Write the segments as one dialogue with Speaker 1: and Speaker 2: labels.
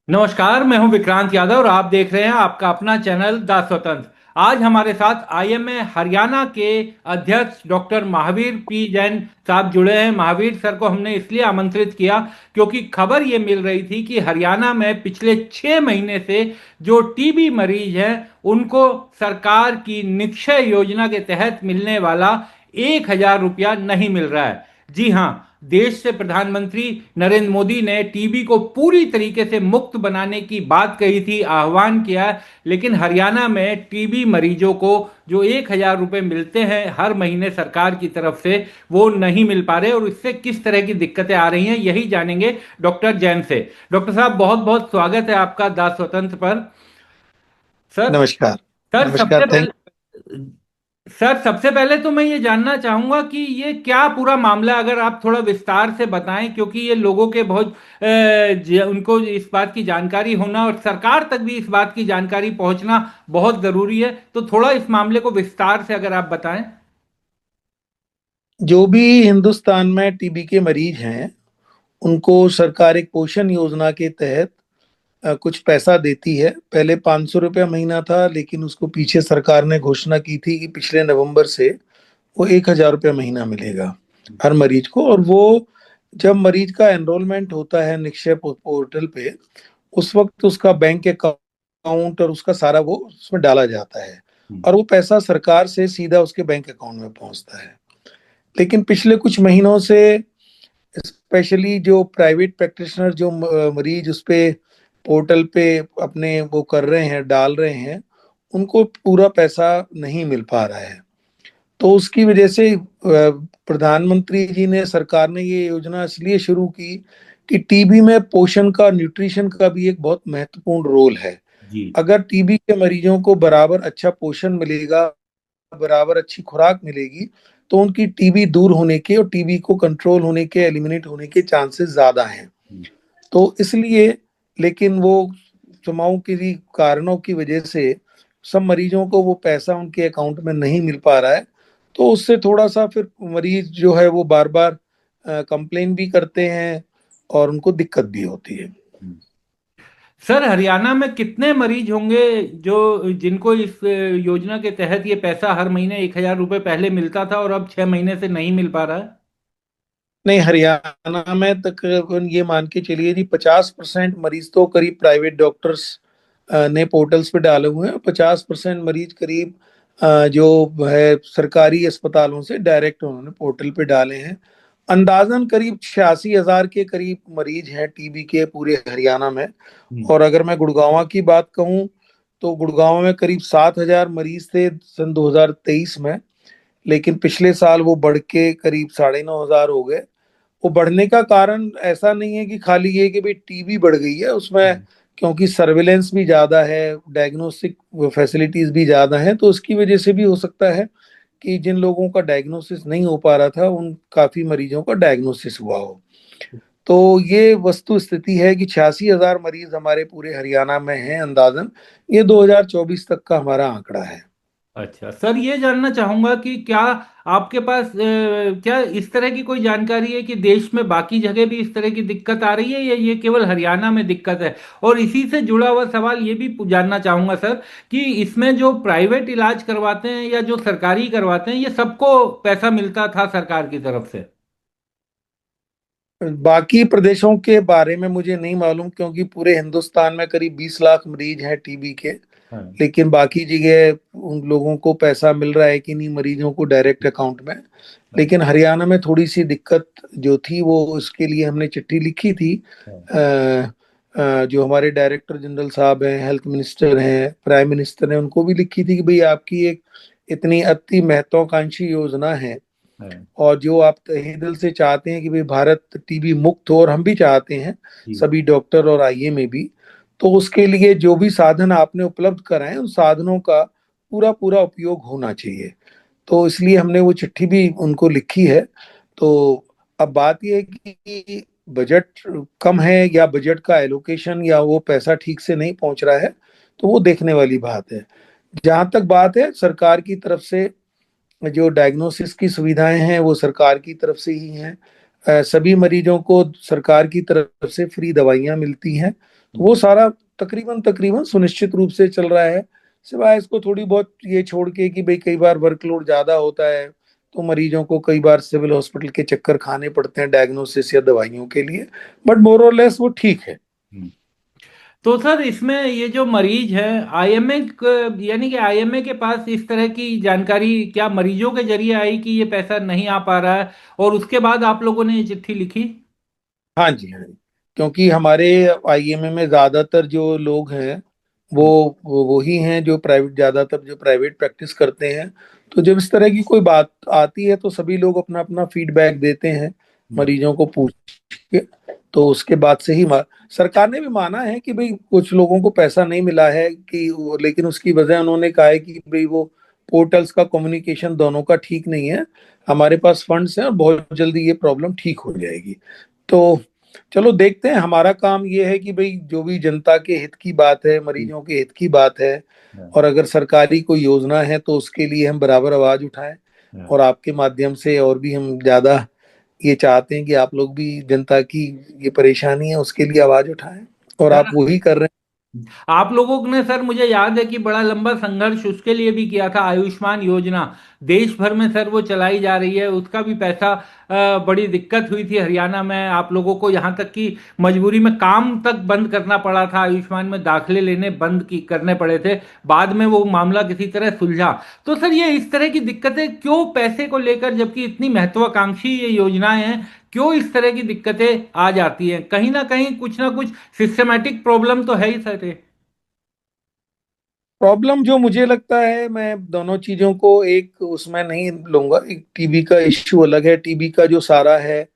Speaker 1: नमस्कार, मैं हूं विक्रांत यादव और आप देख रहे हैं आपका अपना चैनल द स्वतंत्र। आज हमारे साथ आईएमए हरियाणा के अध्यक्ष डॉक्टर महावीर पी जैन साहब जुड़े हैं। महावीर सर को हमने इसलिए आमंत्रित किया क्योंकि खबर ये मिल रही थी कि हरियाणा में पिछले 6 महीने से जो टीबी मरीज हैं उनको सरकार की निक्षय योजना के तहत मिलने वाला 1,000 रुपया नहीं मिल रहा है। जी हाँ, देश से प्रधानमंत्री नरेंद्र मोदी ने टीबी को पूरी तरीके से मुक्त बनाने की बात कही थी, आह्वान किया, लेकिन हरियाणा में टीबी मरीजों को जो 1,000 रुपए मिलते हैं हर महीने सरकार की तरफ से, वो नहीं मिल पा रहे और इससे किस तरह की दिक्कतें आ रही हैं यही जानेंगे डॉक्टर जैन से। डॉक्टर साहब, बहुत बहुत स्वागत है आपका दास स्वतंत्र पर। सर
Speaker 2: नमस्कार।
Speaker 1: सर
Speaker 2: नमस्कार।
Speaker 1: सबसे
Speaker 2: थैंक
Speaker 1: पहले सर सबसे पहले तो मैं ये जानना चाहूंगा कि ये क्या पूरा मामला है, अगर आप थोड़ा विस्तार से बताएं, क्योंकि ये लोगों के बहुत उनको इस बात की जानकारी होना और सरकार तक भी इस बात की जानकारी पहुंचना बहुत जरूरी है। तो थोड़ा इस मामले को विस्तार से अगर आप बताएं।
Speaker 2: जो भी हिंदुस्तान में टीबी के मरीज हैं उनको सरकार एक पोषण योजना के तहत कुछ पैसा देती है। पहले 500 रुपया महीना था, लेकिन उसको पीछे सरकार ने घोषणा की थी कि पिछले नवंबर से वो 1,000 रुपया महीना मिलेगा हर मरीज को। और वो जब मरीज का एनरोलमेंट होता है निक्षय पोर्टल पे, उस वक्त उसका बैंक अकाउंट और उसका सारा वो उसमें डाला जाता है और वो पैसा सरकार से सीधा उसके बैंक अकाउंट में पहुंचता है। लेकिन पिछले कुछ महीनों से स्पेशली जो प्राइवेट प्रैक्टिशनर जो मरीज उस पे पोर्टल पे अपने वो कर रहे हैं, डाल रहे हैं, उनको पूरा पैसा नहीं मिल पा रहा है। तो उसकी वजह से प्रधानमंत्री जी ने, सरकार ने ये योजना इसलिए शुरू की कि टीबी में पोषण का, न्यूट्रिशन का भी एक बहुत महत्वपूर्ण रोल है।
Speaker 1: जी।
Speaker 2: अगर टीबी के मरीजों को बराबर अच्छा पोषण मिलेगा, बराबर अच्छी खुराक मिलेगी, तो उनकी टीबी दूर होने के और टीबी को कंट्रोल होने के, एलिमिनेट होने के चांसेस ज्यादा हैं। तो इसलिए, लेकिन वो तमाम किसी कारणों की वजह से सब मरीजों को वो पैसा उनके अकाउंट में नहीं मिल पा रहा है। तो उससे थोड़ा सा फिर मरीज जो है वो बार बार कंप्लेन भी करते हैं और उनको दिक्कत भी होती है।
Speaker 1: सर, हरियाणा में कितने मरीज होंगे जो जिनको इस योजना के तहत ये पैसा हर महीने 1,000 रुपये पहले मिलता था और अब 6 महीने से नहीं मिल पा रहा है?
Speaker 2: नहीं, हरियाणा में तकरीबन ये मान के चलिए जी 50% मरीज तो करीब प्राइवेट डॉक्टर्स ने पोर्टल्स पे डाले हुए हैं। 50% मरीज करीब जो है सरकारी अस्पतालों से डायरेक्ट उन्होंने पोर्टल पे डाले हैं। अंदाजन करीब 86,000 के करीब मरीज हैं टीबी के पूरे हरियाणा में।
Speaker 1: हम्म।
Speaker 2: और अगर मैं गुड़गांव की बात कहूँ तो गुड़गांव में करीब 7,000 मरीज थे सन 2023 में, लेकिन पिछले साल वो बढ़ के करीब 9,500 हो गए। वो बढ़ने का कारण ऐसा नहीं है कि खाली ये कि भाई टीबी बढ़ गई है उसमें, क्योंकि सर्विलेंस भी ज्यादा है, डायग्नोस्टिक फैसिलिटीज भी ज्यादा हैं, तो उसकी वजह से भी हो सकता है कि जिन लोगों का डायग्नोसिस नहीं हो पा रहा था उन काफी मरीजों का डायग्नोसिस हुआ हो। तो ये वस्तु स्थिति है कि 86,000 मरीज हमारे पूरे हरियाणा में हैं अंदाजन। ये 2024 तक का हमारा आंकड़ा है।
Speaker 1: अच्छा सर, ये जानना चाहूंगा कि क्या आपके पास क्या इस तरह की कोई जानकारी है कि देश में बाकी जगह भी इस तरह की दिक्कत आ रही है या ये केवल हरियाणा में दिक्कत है? और इसी से जुड़ा हुआ सवाल ये भी जानना चाहूंगा सर कि इसमें जो प्राइवेट इलाज करवाते हैं या जो सरकारी करवाते हैं, ये सबको पैसा मिलता था सरकार की तरफ से?
Speaker 2: बाकी प्रदेशों के बारे में मुझे नहीं मालूम, क्योंकि पूरे हिंदुस्तान में करीब 20 लाख मरीज हैं टीबी के।
Speaker 1: हाँ।
Speaker 2: लेकिन बाकी जगह उन लोगों को पैसा मिल रहा है कि नहीं, मरीजों को डायरेक्ट अकाउंट में।
Speaker 1: हाँ।
Speaker 2: लेकिन हरियाणा में थोड़ी सी दिक्कत जो थी, वो उसके लिए हमने चिट्ठी लिखी थी।
Speaker 1: हाँ।
Speaker 2: जो हमारे डायरेक्टर जनरल साहब हैं, हेल्थ मिनिस्टर हैं, प्राइम मिनिस्टर हैं, उनको भी लिखी थी कि भाई आपकी एक इतनी अति महत्वाकांक्षी योजना है
Speaker 1: हाँ।
Speaker 2: और जो आप तहे दिल से चाहते हैं कि भाई भारत टीबी मुक्त हो, और हम भी चाहते हैं,
Speaker 1: जी।
Speaker 2: सभी डॉक्टर और आईएमए भी। तो उसके लिए जो भी साधन आपने उपलब्ध कराए, उन साधनों का पूरा पूरा उपयोग होना चाहिए। तो इसलिए हमने वो चिट्ठी भी उनको लिखी है। तो अब बात यह है कि बजट कम है या बजट का एलोकेशन या वो पैसा ठीक से नहीं पहुंच रहा है, तो वो देखने वाली बात है। जहां तक बात है सरकार की तरफ से, जो डायग्नोसिस की सुविधाएं हैं वो सरकार की तरफ से ही हैं। सभी मरीजों को सरकार की तरफ से फ्री दवाइयां मिलती हैं। तो वो सारा तकरीबन तकरीबन सुनिश्चित रूप से चल रहा है। सिवाय इसको थोड़ी बहुत ये छोड़ के कि भाई कई बार वर्कलोड ज्यादा होता है तो मरीजों को कई बार सिविल हॉस्पिटल के चक्कर खाने पड़ते हैं डायग्नोसिस या दवाइयों के लिए, बट मोर और लेस वो ठीक है।
Speaker 1: हम्म। तो सर इसमें ये जो मरीज है आईएमए, यानी कि आईएमए के पास इस तरह की जानकारी क्या मरीजों के जरिए आई कि ये पैसा नहीं आ पा रहा है, और उसके बाद आप लोगों ने ये चिट्ठी लिखी?
Speaker 2: हाँ जी, हाँ जी। क्योंकि हमारे आईएमए में ज्यादातर जो लोग हैं वो वही हैं जो प्राइवेट, ज्यादातर जो प्राइवेट प्रैक्टिस करते हैं। तो जब इस तरह की कोई बात आती है तो सभी लोग अपना अपना फीडबैक देते हैं
Speaker 1: हम्म।
Speaker 2: मरीजों को पूछ के। तो उसके बाद से ही सरकार ने भी माना है कि भाई कुछ लोगों को पैसा नहीं मिला है लेकिन उसकी वजह उन्होंने कहा है कि भाई वो पोर्टल्स का कम्युनिकेशन दोनों का ठीक नहीं है। हमारे पास फंड्स हैं और बहुत जल्दी ये प्रॉब्लम ठीक हो जाएगी। तो चलो देखते हैं। हमारा काम ये है कि भाई जो भी जनता के हित की बात है, मरीजों के हित की बात है,
Speaker 1: हाँ,
Speaker 2: और अगर सरकारी कोई योजना है तो उसके लिए हम बराबर आवाज उठाएं।
Speaker 1: हाँ।
Speaker 2: और आपके माध्यम से और भी हम ज्यादा ये चाहते हैं कि आप लोग भी जनता की ये परेशानी है उसके लिए आवाज उठाएं, और आप
Speaker 1: सर,
Speaker 2: वही कर रहे
Speaker 1: आप लोगों ने सर मुझे याद है कि बड़ा लंबा संघर्ष उसके लिए भी किया था। आयुष्मान योजना देश भर में सर वो चलाई जा रही है, उसका भी पैसा बड़ी दिक्कत हुई थी हरियाणा में आप लोगों को, यहाँ तक कि मजबूरी में काम तक बंद करना पड़ा था, आयुष्मान में दाखिले लेने बंद की करने पड़े थे। बाद में वो मामला किसी तरह सुलझा। तो सर ये इस तरह की दिक्कतें क्यों पैसे को लेकर, जबकि इतनी महत्वाकांक्षी ये योजनाएं हैं, क्यों इस तरह की दिक्कतें आ जाती हैं? कहीं ना कुछ सिस्टमेटिक प्रॉब्लम तो है ही सर ये।
Speaker 2: प्रॉब्लम जो मुझे लगता है, मैं दोनों चीजों को एक उसमें नहीं लूंगा। एक टीबी का इश्यू अलग है। टीबी का जो सारा है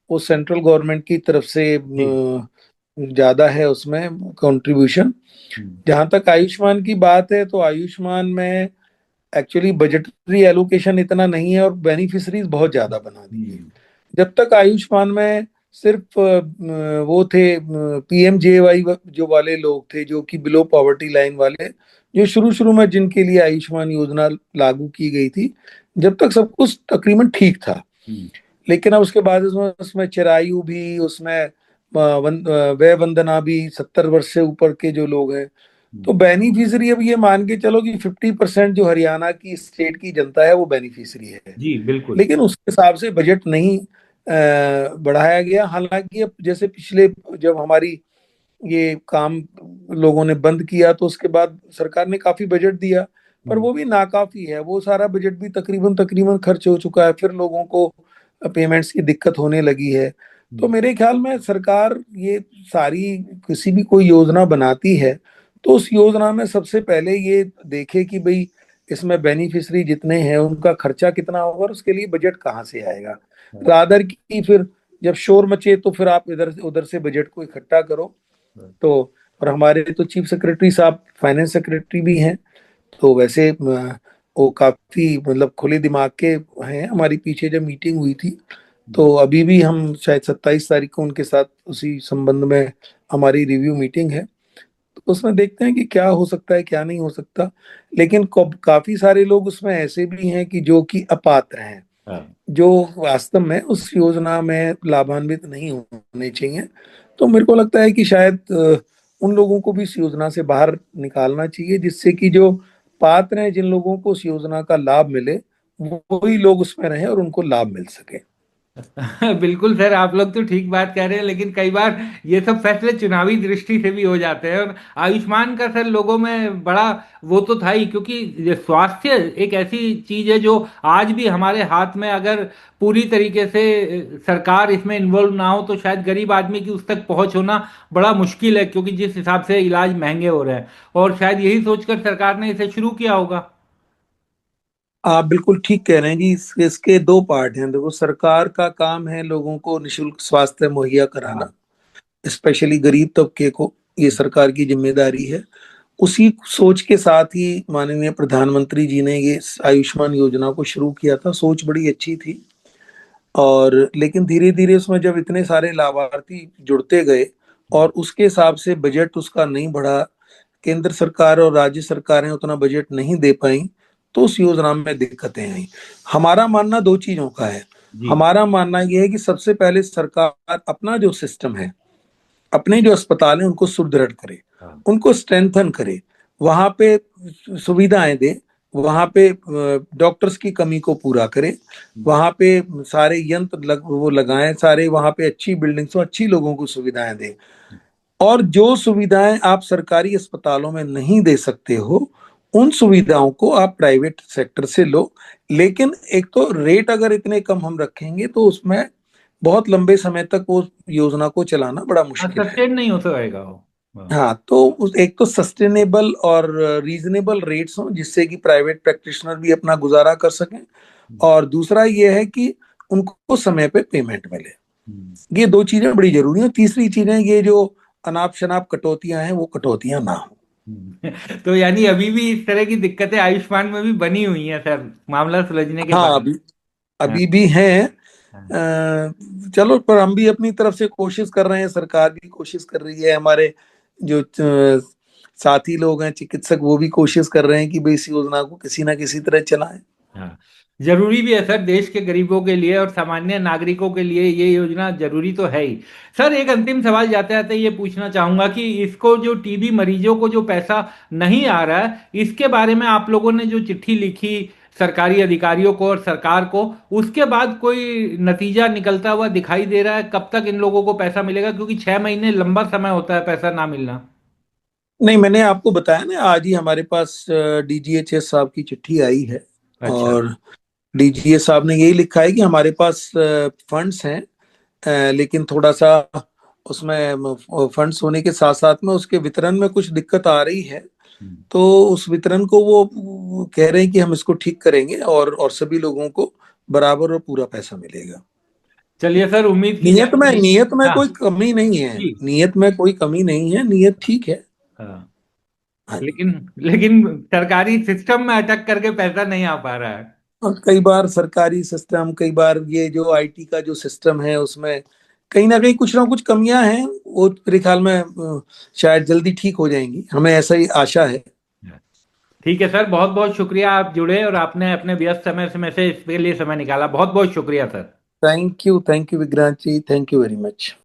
Speaker 2: वो सेंट्रल गवर्नमेंट की तरफ से
Speaker 1: जी।
Speaker 2: ज्यादा है उसमें कंट्रीब्यूशन।
Speaker 1: हम्म।
Speaker 2: जहां तक आयुष्मान की बात है तो आयुष्मान में एक्चुअली बजटरी एलोकेशन इतना नहीं है और बेनिफिशरीज बहुत ज्यादा बना दिए।
Speaker 1: हम्म।
Speaker 2: जब तक आयुष्मान में सिर्फ वो थे पीएमजेवाई जो वाले लोग थे जो कि बिलो पॉवर्टी लाइन वाले, जो शुरू शुरू में जिनके लिए आयुष्मान योजना लागू की गई थी, जब तक सब कुछ तकरीबन ठीक था।
Speaker 1: हम्म।
Speaker 2: लेकिन अब उसके बाद उसमें उसमें चिरायु भी, उसमें वय वंदना भी, 70 वर्ष से ऊपर के जो लोग हैं, तो बेनिफिशियरी अब ये मान के चलो कि 50% जो हरियाणा की स्टेट की जनता है वो बेनिफिशियरी है।
Speaker 1: जी बिल्कुल।
Speaker 2: लेकिन उस हिसाब से बजट नहीं बढ़ाया गया। हालांकि अब जैसे पिछले, जब हमारी ये काम लोगों ने बंद किया तो उसके बाद सरकार ने काफी बजट दिया, पर
Speaker 1: हम्म।
Speaker 2: वो भी नाकाफी है। वो सारा बजट भी तकरीबन तकरीबन खर्च हो चुका है, फिर लोगों को पेमेंट्स की दिक्कत होने लगी है। तो
Speaker 1: हम्म।
Speaker 2: मेरे ख्याल में सरकार ये सारी, किसी भी कोई योजना बनाती है तो उस योजना में सबसे पहले ये देखे कि भाई इसमें बेनिफिशरी जितने हैं उनका खर्चा कितना होगा और उसके लिए बजट कहाँ से आएगा। रादर की फिर जब शोर मचे तो फिर आप इधर उधर से बजट को इकट्ठा करो। तो और हमारे तो चीफ सेक्रेटरी साहब फाइनेंस सेक्रेटरी भी हैं, तो वैसे वो काफी मतलब खुले दिमाग के हैं। हमारी पीछे जब मीटिंग हुई थी तो अभी भी हम शायद 27 तारीख को उनके साथ उसी संबंध में हमारी रिव्यू मीटिंग है। तो उसमें देखते हैं कि क्या हो सकता है क्या नहीं हो सकता। लेकिन काफी सारे लोग उसमें ऐसे भी हैं कि जो कि अपात्र हैं,
Speaker 1: हाँ।
Speaker 2: जो वास्तव में उस योजना में लाभान्वित नहीं होने चाहिए। तो मेरे को लगता है कि शायद उन लोगों को भी इस योजना से बाहर निकालना चाहिए, जिससे कि जो पात्र हैं, जिन लोगों को उस योजना का लाभ मिले, वही लोग उसमें रहें और उनको लाभ मिल सके।
Speaker 1: बिल्कुल सर, आप लोग तो ठीक बात कह रहे हैं, लेकिन कई बार ये सब फैसले चुनावी दृष्टि से भी हो जाते हैं। और आयुष्मान का सर लोगों में बड़ा वो तो था ही, क्योंकि ये स्वास्थ्य एक ऐसी चीज है जो आज भी हमारे हाथ में, अगर पूरी तरीके से सरकार इसमें इन्वॉल्व ना हो तो शायद गरीब आदमी की उस तक पहुंच होना बड़ा मुश्किल है, क्योंकि जिस हिसाब से इलाज महंगे हो रहे हैं। और शायद यही सोचकर सरकार ने इसे शुरू किया होगा।
Speaker 2: आप बिल्कुल ठीक कह रहे हैं जी। इसके दो पार्ट हैं। देखो, सरकार का काम है लोगों को निशुल्क स्वास्थ्य मुहैया कराना,
Speaker 1: हाँ।
Speaker 2: स्पेशली गरीब तबके को। ये सरकार की जिम्मेदारी है। उसी सोच के साथ ही माननीय प्रधानमंत्री जी ने ये आयुष्मान योजना को शुरू किया था। सोच बड़ी अच्छी थी। और लेकिन धीरे धीरे उसमें जब इतने सारे लाभार्थी जुड़ते गए और उसके हिसाब से बजट उसका नहीं बढ़ा, केंद्र सरकार और राज्य सरकारें उतना बजट नहीं दे पाई, तो उस योजना में दिक्कतें आई। हमारा मानना दो चीजों का है।
Speaker 1: जी।
Speaker 2: हमारा मानना यह है कि सबसे पहले सरकार अपना जो सिस्टम है अपने जो अस्पताल हैं उनको सुदृढ़ करे,
Speaker 1: हाँ।
Speaker 2: उनको स्ट्रेंथन करे, वहां पे सुविधाएं दे, वहां पे डॉक्टर्स की कमी को पूरा करे, वहां पे सारे यंत्र वो लगाएं, सारे वहां पे अच्छी बिल्डिंग्स हो, अच्छी लोगों को सुविधाएं दें। और जो सुविधाएं आप सरकारी अस्पतालों में नहीं दे सकते हो, उन सुविधाओं को आप प्राइवेट सेक्टर से लो। लेकिन एक तो रेट अगर इतने कम हम रखेंगे तो उसमें बहुत लंबे समय तक वो योजना को चलाना बड़ा मुश्किल है।
Speaker 1: सस्टेन नहीं हो पाएगा वो। हाँ।
Speaker 2: हाँ, तो एक तो सस्टेनेबल और रीजनेबल रेट्स हों जिससे कि प्राइवेट प्रैक्टिशनर भी अपना गुजारा कर सकें, और दूसरा ये है कि उनको समय पे पेमेंट मिले। ये दो चीजें बड़ी जरूरी हैं। तीसरी चीजें, ये जो अनाप शनाप कटौतियां हैं वो कटौतियां ना हो।
Speaker 1: तो यानी अभी भी इस तरह की दिक्कतें आयुष्मान में भी बनी हुई हैं सर, मामला सुलझने के
Speaker 2: हाँ,
Speaker 1: बाद।
Speaker 2: अभी
Speaker 1: हाँ।
Speaker 2: अभी भी हैं।
Speaker 1: हाँ।
Speaker 2: चलो, पर हम भी अपनी तरफ से कोशिश कर रहे हैं, सरकार भी कोशिश कर रही है, हमारे जो साथी लोग हैं चिकित्सक वो भी कोशिश कर रहे हैं कि भाई इस योजना को किसी ना किसी तरह चलाएं।
Speaker 1: हाँ। जरूरी भी है सर, देश के गरीबों के लिए और सामान्य नागरिकों के लिए ये योजना जरूरी तो है ही। सर एक अंतिम सवाल जाते जाते ये पूछना चाहूंगा कि इसको जो टीबी मरीजों को जो पैसा नहीं आ रहा है, इसके बारे में आप लोगों ने जो चिट्ठी लिखी सरकारी अधिकारियों को और सरकार को, उसके बाद कोई नतीजा निकलता हुआ दिखाई दे रहा है? कब तक इन लोगों को पैसा मिलेगा, क्योंकि 6 महीने लंबा समय होता है पैसा ना मिलना।
Speaker 2: नहीं, मैंने आपको बताया ना, आज ही हमारे पास डीजीएचएस साहब की चिट्ठी आई है।
Speaker 1: अच्छा।
Speaker 2: और डीजीएस साहब ने यही लिखा है कि हमारे पास फंड्स हैं, लेकिन थोड़ा सा उसमें फंड्स होने के साथ साथ में उसके वितरण में कुछ दिक्कत आ रही है। तो उस वितरण को वो कह रहे हैं कि हम इसको ठीक करेंगे और सभी लोगों को बराबर और पूरा पैसा मिलेगा।
Speaker 1: चलिए सर, उम्मीद की
Speaker 2: नियत में
Speaker 1: जाएगी।
Speaker 2: नियत में
Speaker 1: हाँ
Speaker 2: कोई कमी नहीं है,
Speaker 1: जी।
Speaker 2: नियत में कोई कमी नहीं है, नियत ठीक है।
Speaker 1: हाँ।
Speaker 2: हाँ जी।
Speaker 1: लेकिन लेकिन सरकारी सिस्टम में अटक करके पैसा नहीं आ पा रहा है।
Speaker 2: और कई बार सरकारी सिस्टम, कई बार ये जो आईटी का जो सिस्टम है उसमें कहीं ना कुछ कमियां हैं। वो मेरे ख्याल में शायद जल्दी ठीक हो जाएंगी, हमें ऐसा ही आशा है।
Speaker 1: ठीक है सर, बहुत बहुत शुक्रिया, आप जुड़े और आपने अपने व्यस्त समय में से इसके लिए समय निकाला। बहुत बहुत शुक्रिया sir.
Speaker 2: Thank you Vikrant ji, thank you very much.